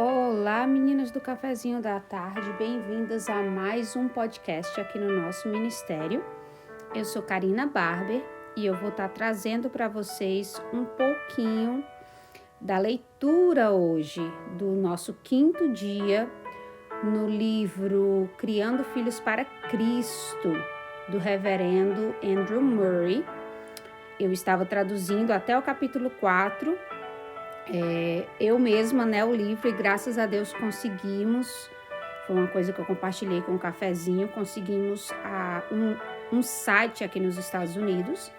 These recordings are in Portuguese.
Olá, meninas do Cafezinho da Tarde, bem-vindas a mais um podcast aqui no nosso ministério. Eu sou Karina Barber e eu vou estar trazendo para vocês um pouquinho da leitura hoje do nosso 5º dia no livro Criando Filhos para Cristo, do reverendo Andrew Murray. Eu estava traduzindo até o capítulo 4, eu mesma, o livro, e graças a Deus conseguimos, foi uma coisa que eu compartilhei com o Cafezinho, conseguimos um site aqui nos Estados Unidos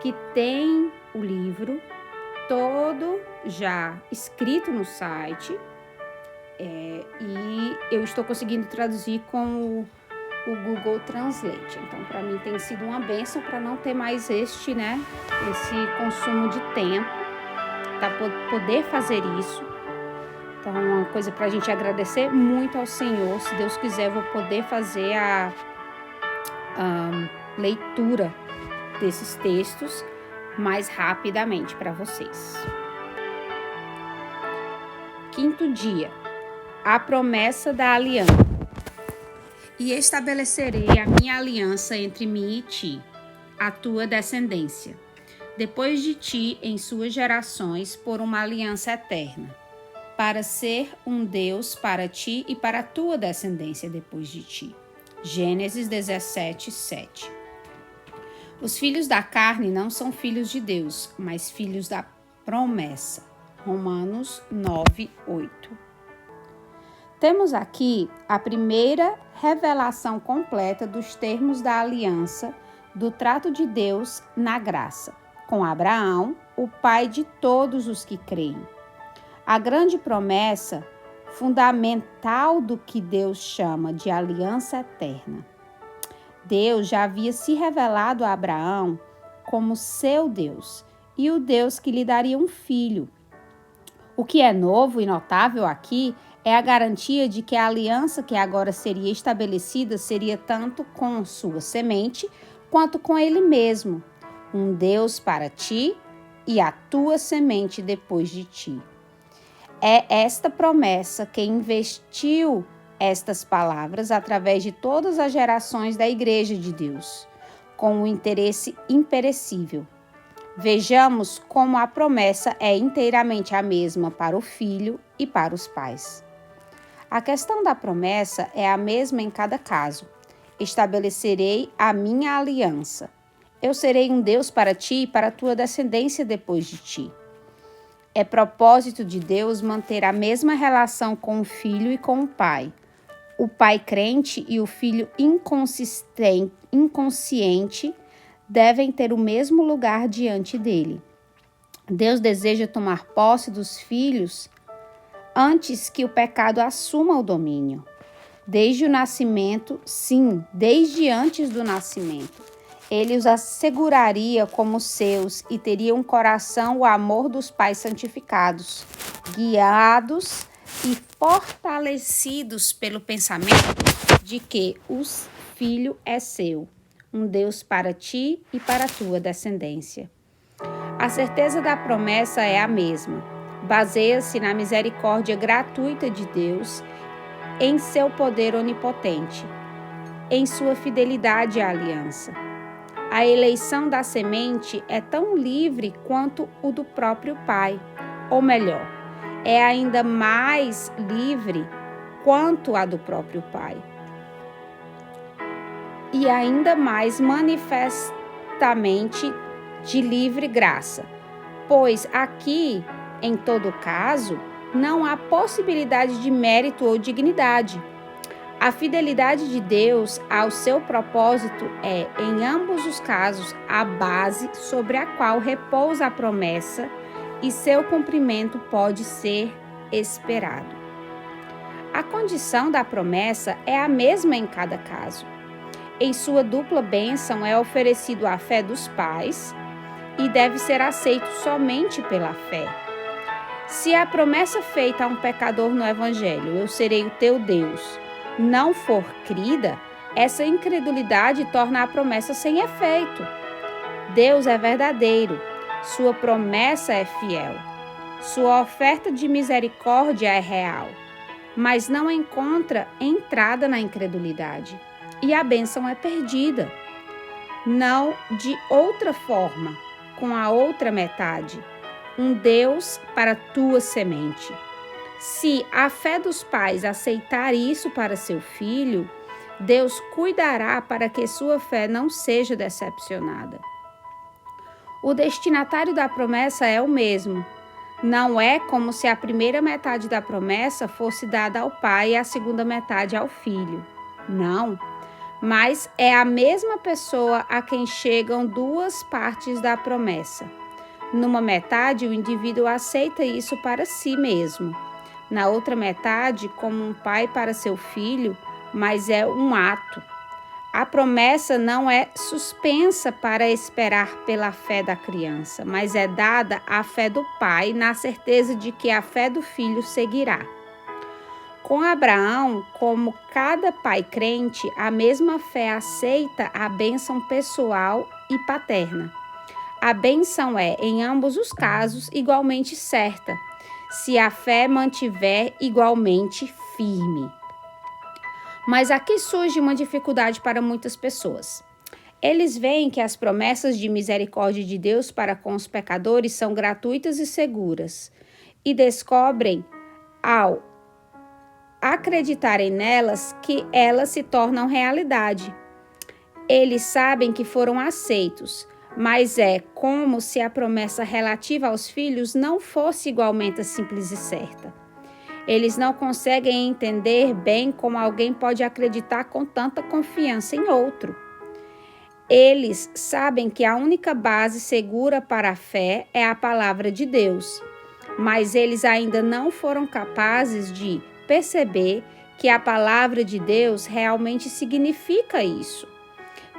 que tem o livro todo já escrito no site, e eu estou conseguindo traduzir com o Google Translate. Então, para mim tem sido uma bênção para não ter mais esse consumo de tempo, para poder fazer isso. Então, é uma coisa para a gente agradecer muito ao Senhor. Se Deus quiser, eu vou poder fazer a leitura desses textos mais rapidamente para vocês. 5º dia, a promessa da aliança. E estabelecerei a minha aliança entre mim e ti, a tua descendência, depois de ti em suas gerações, por uma aliança eterna, para ser um Deus para ti e para a tua descendência depois de ti. Gênesis 17, 7. Os filhos da carne não são filhos de Deus, mas filhos da promessa. Romanos 9, 8. Temos aqui a primeira revelação completa dos termos da aliança, do trato de Deus na graça, com Abraão, o pai de todos os que creem. A grande promessa fundamental do que Deus chama de aliança eterna. Deus já havia se revelado a Abraão como seu Deus e o Deus que lhe daria um filho. O que é novo e notável aqui é a garantia de que a aliança que agora seria estabelecida seria tanto com sua semente quanto com ele mesmo, um Deus para ti e a tua semente depois de ti. É esta promessa que investiu estas palavras através de todas as gerações da Igreja de Deus, com um interesse imperecível. Vejamos como a promessa é inteiramente a mesma para o filho e para os pais. A questão da promessa é a mesma em cada caso. Estabelecerei a minha aliança. Eu serei um Deus para ti e para a tua descendência depois de ti. É propósito de Deus manter a mesma relação com o filho e com o pai crente e o filho inconsciente devem ter o mesmo lugar diante dele. Deus deseja tomar posse dos filhos antes que o pecado assuma o domínio. Desde o nascimento, sim, desde antes do nascimento. Ele os asseguraria como seus e teria um coração o amor dos pais santificados, guiados e fortalecidos pelo pensamento de que o filho é seu, um Deus para ti e para a tua descendência. A certeza da promessa é a mesma. Baseia-se na misericórdia gratuita de Deus, em seu poder onipotente, em sua fidelidade à aliança. A eleição da semente é tão livre quanto o do próprio pai, ou melhor, é ainda mais livre quanto a do próprio pai. E ainda mais manifestamente de livre graça, pois aqui, em todo caso, não há possibilidade de mérito ou dignidade. A fidelidade de Deus ao seu propósito é, em ambos os casos, a base sobre a qual repousa a promessa e seu cumprimento pode ser esperado. A condição da promessa é a mesma em cada caso. Em sua dupla bênção é oferecido a fé dos pais e deve ser aceito somente pela fé. Se a promessa feita a um pecador no Evangelho, eu serei o teu Deus, não for crida, essa incredulidade torna a promessa sem efeito. Deus é verdadeiro, sua promessa é fiel, sua oferta de misericórdia é real. mas não encontra entrada na incredulidade, e a bênção é perdida. Não de outra forma, com a outra metade, um Deus para tua semente. Se a fé dos pais aceitar isso para seu filho, Deus cuidará para que sua fé não seja decepcionada. O destinatário da promessa é o mesmo. Não é como se a primeira metade da promessa fosse dada ao pai e a segunda metade ao filho. Não, mas é a mesma pessoa a quem chegam duas partes da promessa. Numa metade, o indivíduo aceita isso para si mesmo. Na outra metade, como um pai para seu filho, mas é um ato. A promessa não é suspensa para esperar pela fé da criança, mas é dada à fé do pai, na certeza de que a fé do filho seguirá. Com Abraão, como cada pai crente, a mesma fé aceita a bênção pessoal e paterna. A bênção é, em ambos os casos, igualmente certa, se a fé mantiver igualmente firme. Mas aqui surge uma dificuldade para muitas pessoas. Eles veem que as promessas de misericórdia de Deus para com os pecadores são gratuitas e seguras, e descobrem, ao acreditarem nelas, que elas se tornam realidade. Eles sabem que foram aceitos, mas é como se a promessa relativa aos filhos não fosse igualmente simples e certa. Eles não conseguem entender bem como alguém pode acreditar com tanta confiança em outro. Eles sabem que a única base segura para a fé é a palavra de Deus, mas eles ainda não foram capazes de perceber que a palavra de Deus realmente significa isso,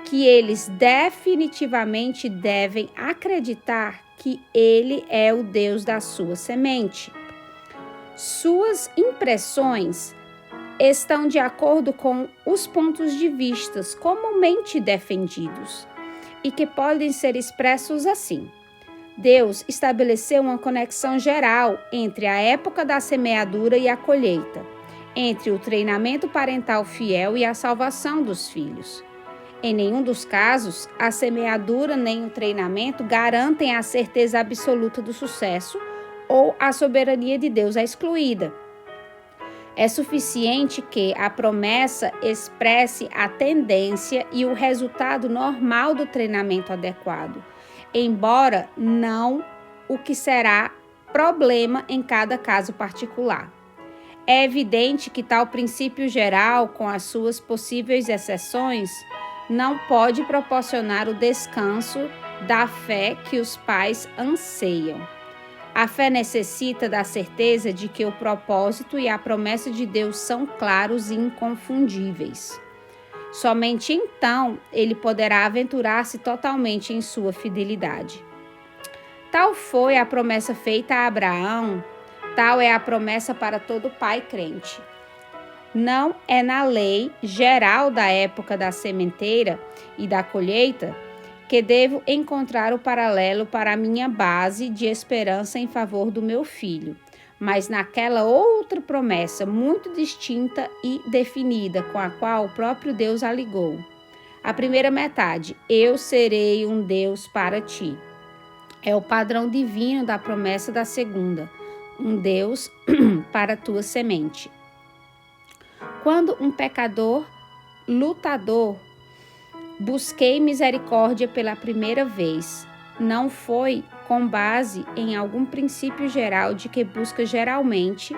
que eles definitivamente devem acreditar que Ele é o Deus da sua semente. Suas impressões estão de acordo com os pontos de vista comumente defendidos e que podem ser expressos assim. Deus estabeleceu uma conexão geral entre a época da semeadura e a colheita, entre o treinamento parental fiel e a salvação dos filhos. Em nenhum dos casos, a semeadura nem o treinamento garantem a certeza absoluta do sucesso ou a soberania de Deus é excluída. É suficiente que a promessa expresse a tendência e o resultado normal do treinamento adequado, embora não o que será problema em cada caso particular. É evidente que tal princípio geral, com as suas possíveis exceções, não pode proporcionar o descanso da fé que os pais anseiam. A fé necessita da certeza de que o propósito e a promessa de Deus são claros e inconfundíveis. Somente então ele poderá aventurar-se totalmente em sua fidelidade. Tal foi a promessa feita a Abraão, tal é a promessa para todo pai crente. Não é na lei geral da época da sementeira e da colheita que devo encontrar o paralelo para a minha base de esperança em favor do meu filho, mas naquela outra promessa muito distinta e definida com a qual o próprio Deus a ligou. A primeira metade, eu serei um Deus para ti, é o padrão divino da promessa da segunda, um Deus para a tua semente. Quando um pecador lutador busquei misericórdia pela primeira vez, não foi com base em algum princípio geral de que busca geralmente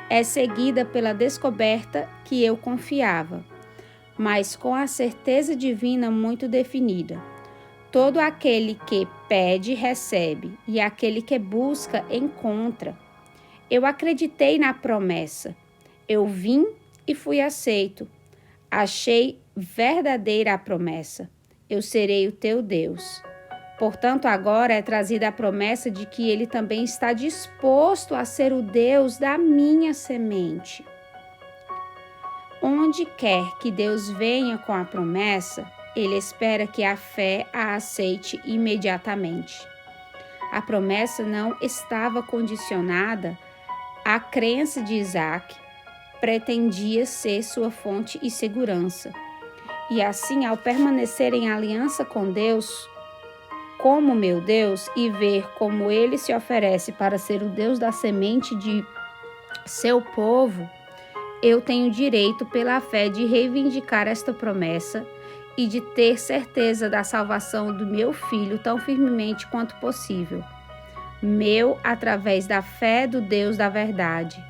é seguida pela descoberta que eu confiava, mas com a certeza divina muito definida. Todo aquele que pede, recebe, e aquele que busca, encontra. Eu acreditei na promessa. Eu vim e fui aceito. Achei verdadeira a promessa. Eu serei o teu Deus. Portanto, agora é trazida a promessa de que ele também está disposto a ser o Deus da minha semente. Onde quer que Deus venha com a promessa, ele espera que a fé a aceite imediatamente. A promessa não estava condicionada à crença de Isaac, pretendia ser sua fonte e segurança. E assim, ao permanecer em aliança com Deus, como meu Deus, e ver como Ele se oferece para ser o Deus da semente de seu povo, eu tenho direito pela fé de reivindicar esta promessa e de ter certeza da salvação do meu filho tão firmemente quanto possível. Meu, através da fé do Deus da verdade.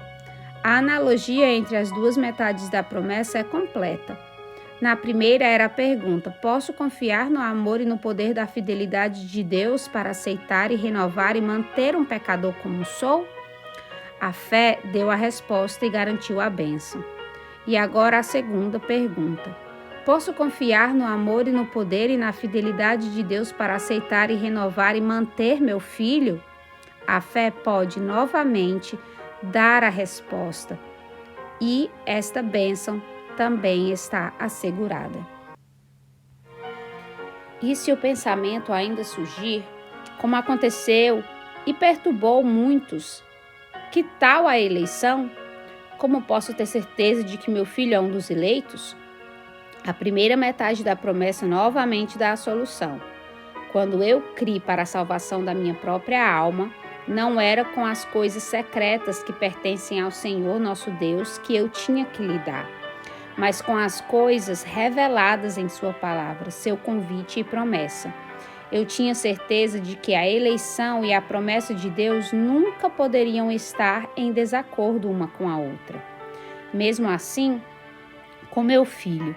A analogia entre as duas metades da promessa é completa. Na primeira era a pergunta: posso confiar no amor e no poder da fidelidade de Deus para aceitar e renovar e manter um pecador como sou? A fé deu a resposta e garantiu a bênção. E agora a segunda pergunta: posso confiar no amor e no poder e na fidelidade de Deus para aceitar e renovar e manter meu filho? A fé pode novamente dar a resposta. E esta bênção também está assegurada. E se o pensamento ainda surgir, como aconteceu e perturbou muitos, que tal a eleição? Como posso ter certeza de que meu filho é um dos eleitos? A primeira metade da promessa novamente dá a solução. Quando eu criei para a salvação da minha própria alma, não era com as coisas secretas que pertencem ao Senhor nosso Deus que eu tinha que lidar, mas com as coisas reveladas em sua palavra, seu convite e promessa. Eu tinha certeza de que a eleição e a promessa de Deus nunca poderiam estar em desacordo uma com a outra. Mesmo assim, com meu filho,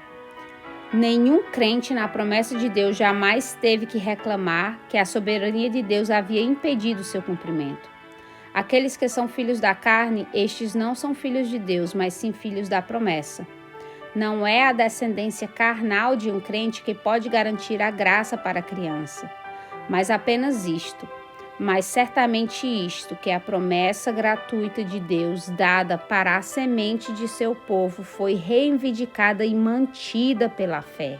nenhum crente na promessa de Deus jamais teve que reclamar que a soberania de Deus havia impedido seu cumprimento. Aqueles que são filhos da carne, estes não são filhos de Deus, mas sim filhos da promessa. Não é a descendência carnal de um crente que pode garantir a graça para a criança, mas apenas isto. Mas certamente isto, que a promessa gratuita de Deus dada para a semente de seu povo foi reivindicada e mantida pela fé.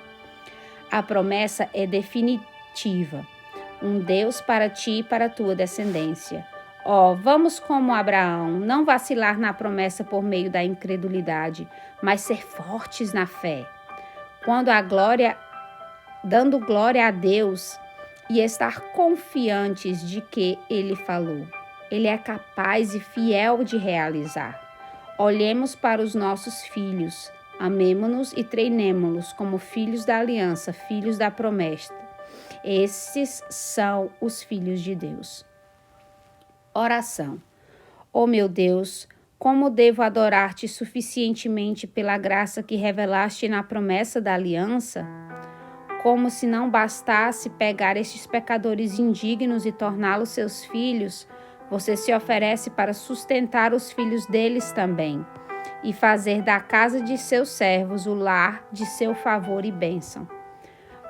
A promessa é definitiva. Um Deus para ti e para a tua descendência. Vamos como Abraão, não vacilar na promessa por meio da incredulidade, mas ser fortes na fé. Dando glória a Deus e estar confiantes de que Ele falou. Ele é capaz e fiel de realizar. Olhemos para os nossos filhos, amemo-nos e treinemo-los como filhos da aliança, filhos da promessa. Esses são os filhos de Deus. Oração. Ó meu Deus, como devo adorar-te suficientemente pela graça que revelaste na promessa da aliança? Como se não bastasse pegar estes pecadores indignos e torná-los seus filhos, você se oferece para sustentar os filhos deles também e fazer da casa de seus servos o lar de seu favor e bênção.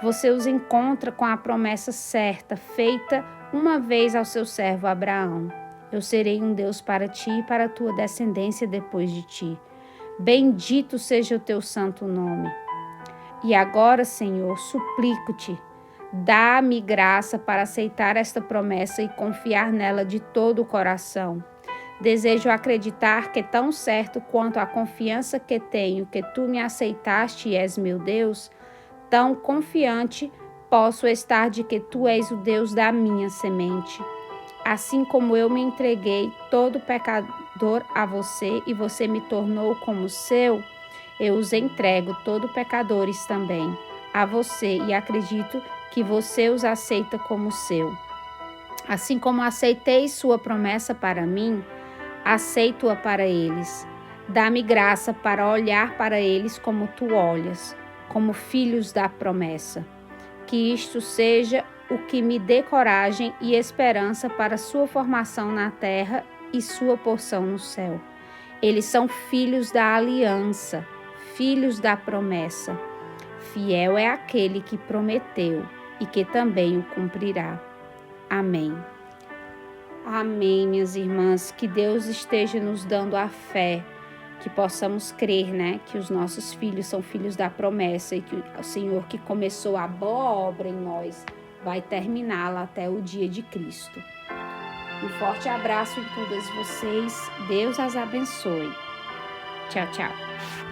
Você os encontra com a promessa certa, feita uma vez ao seu servo Abraão. Eu serei um Deus para ti e para a tua descendência depois de ti. Bendito seja o teu santo nome. E agora, Senhor, suplico-te, dá-me graça para aceitar esta promessa e confiar nela de todo o coração. Desejo acreditar que tão certo quanto a confiança que tenho que tu me aceitaste e és meu Deus, tão confiante posso estar de que tu és o Deus da minha semente. Assim como eu me entreguei todo pecador a você e você me tornou como seu, eu os entrego todo pecadores também a você e acredito que você os aceita como seu. Assim como aceitei sua promessa para mim, aceito-a para eles. Dá-me graça para olhar para eles como tu olhas, como filhos da promessa. Que isto seja o que me dê coragem e esperança para sua formação na terra e sua porção no céu. Eles são filhos da aliança, filhos da promessa. Fiel é aquele que prometeu e que também o cumprirá. Amém. Amém, minhas irmãs. Que Deus esteja nos dando a fé, que possamos crer, que os nossos filhos são filhos da promessa e que o Senhor que começou a boa obra em nós vai terminá-la até o dia de Cristo. Um forte abraço em todas vocês. Deus as abençoe. Tchau, tchau.